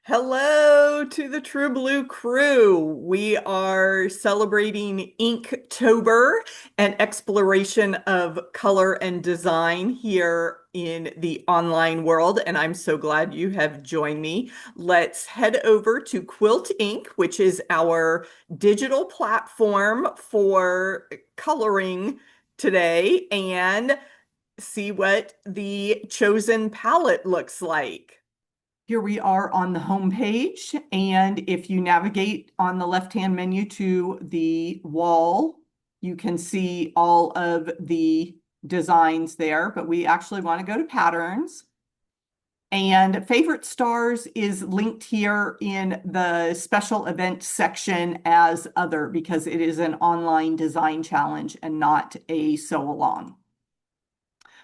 Hello to the True Blue crew. We are celebrating Inktober, an exploration of color and design here in the online world, and I'm so glad you have joined me. Let's head over to QuiltInk, which is our digital platform for coloring today, and see what the chosen palette looks like. Here we are on the home page, and if you navigate on the left-hand menu to the wall, you can see all of the designs there, but we actually want to go to patterns. And favorite stars is linked here in the special event section as other because it is an online design challenge and not a sew along.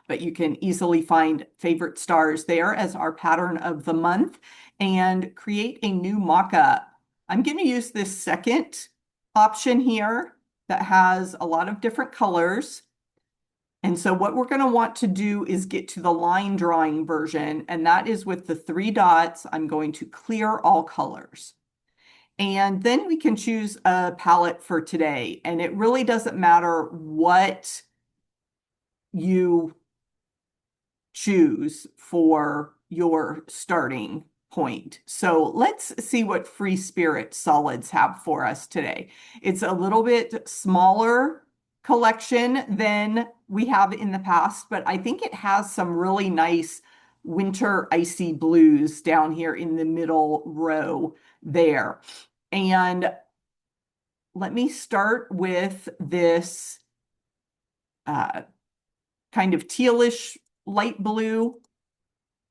But you can easily find favorite stars there as our pattern of the month and create a new mock-up. I'm going to use this second option here that has a lot of different colors. And so what we're going to want to do is get to the line drawing version, and that is with the 3 dots. I'm going to clear all colors. And then we can choose a palette for today. And it really doesn't matter what you choose for your starting point. So let's see what Free Spirit Solids have for us today. It's a little bit smaller collection than we have in the past, but I think it has some really nice winter icy blues down here in the middle row there. And let me start with this kind of tealish light blue.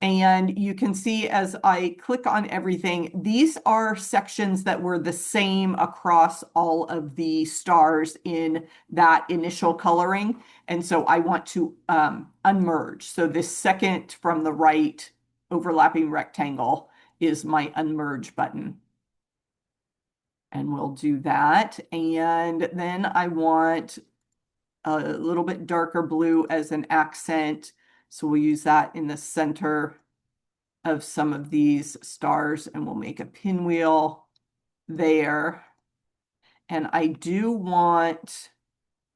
And you can see as I click on everything, these are sections that were the same across all of the stars in that initial coloring. And so I want to unmerge. So this second from the right overlapping rectangle is my unmerge button. And we'll do that. And then I want a little bit darker blue as an accent. So we'll use that in the center of some of these stars, and we'll make a pinwheel there. And I do want,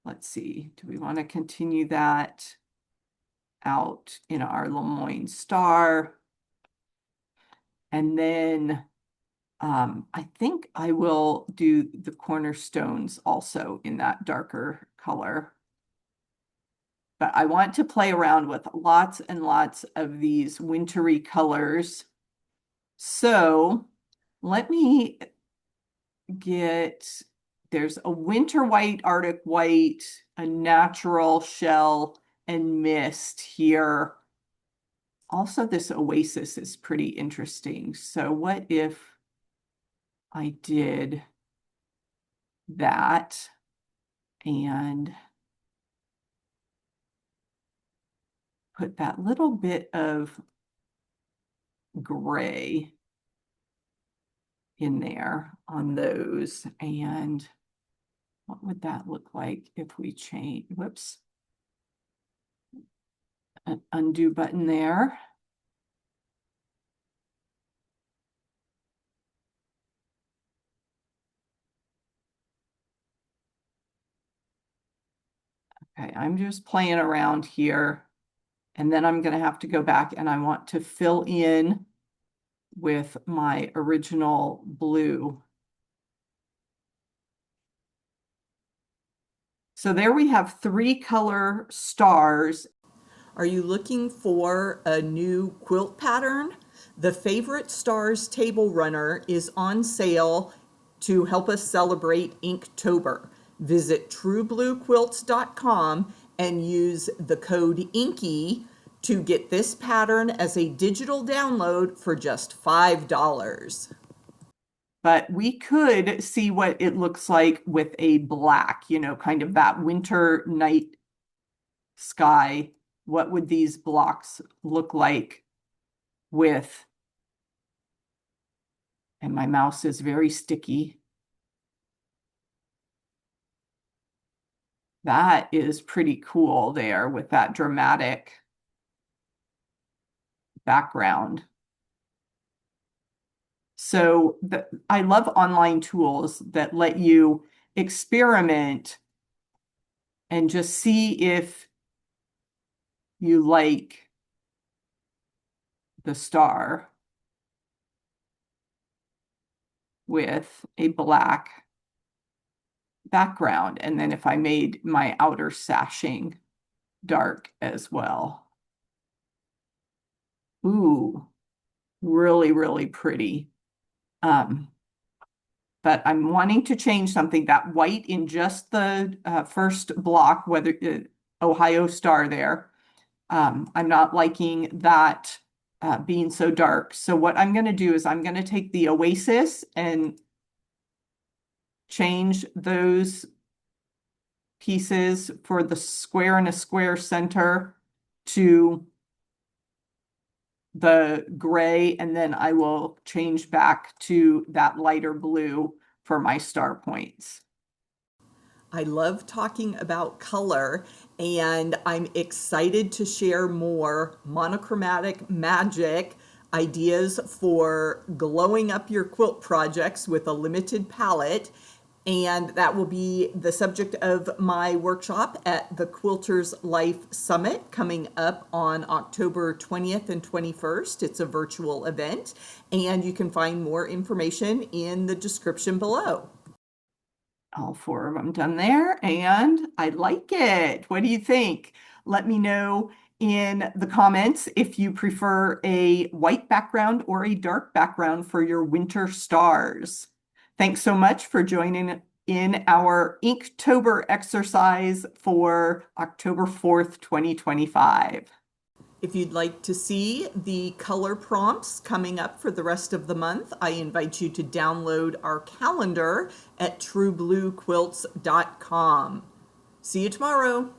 let's see, do we want to continue that out in our Lemoyne star? And then I think I will do the cornerstones also in that darker color. But I want to play around with lots and lots of these wintry colors. So let me there's a winter white, Arctic white, a natural shell, and mist here. Also, this oasis is pretty interesting. So what if I did that and put that little bit of gray in there on those. And what would that look like if we change, whoops, an undo button there. Okay, I'm just playing around here. And then I'm going to have to go back and I want to fill in with my original blue. So there we have 3 color stars. Are you looking for a new quilt pattern? The Favorite Stars Table Runner is on sale to help us celebrate Inktober. Visit truebluequilts.com and use the code INKY to get this pattern as a digital download for just $5. But we could see what it looks like with a black, you know, kind of that winter night sky. What would these blocks look like with, and my mouse is very sticky. That is pretty cool there with that dramatic background. So I love online tools that let you experiment and just see if you like the star with a black background. And then if I made my outer sashing dark as well. Ooh, really, really pretty. But I'm wanting to change something. That white in just the first block, whether Ohio star there, I'm not liking that being so dark. So what I'm going to do is I'm going to take the Oasis and change those pieces for the square and a square center to the gray, and then I will change back to that lighter blue for my star points. I love talking about color, and I'm excited to share more monochromatic magic ideas for glowing up your quilt projects with a limited palette. And that will be the subject of my workshop at the Quilters Life Summit coming up on October 20th and 21st. It's a virtual event, and you can find more information in the description below. All four of them done there, and I like it. What do you think? Let me know in the comments if you prefer a white background or a dark background for your winter stars. Thanks so much for joining in our Inktober exercise for October 4th, 2025. If you'd like to see the color prompts coming up for the rest of the month, I invite you to download our calendar at truebluequilts.com. See you tomorrow.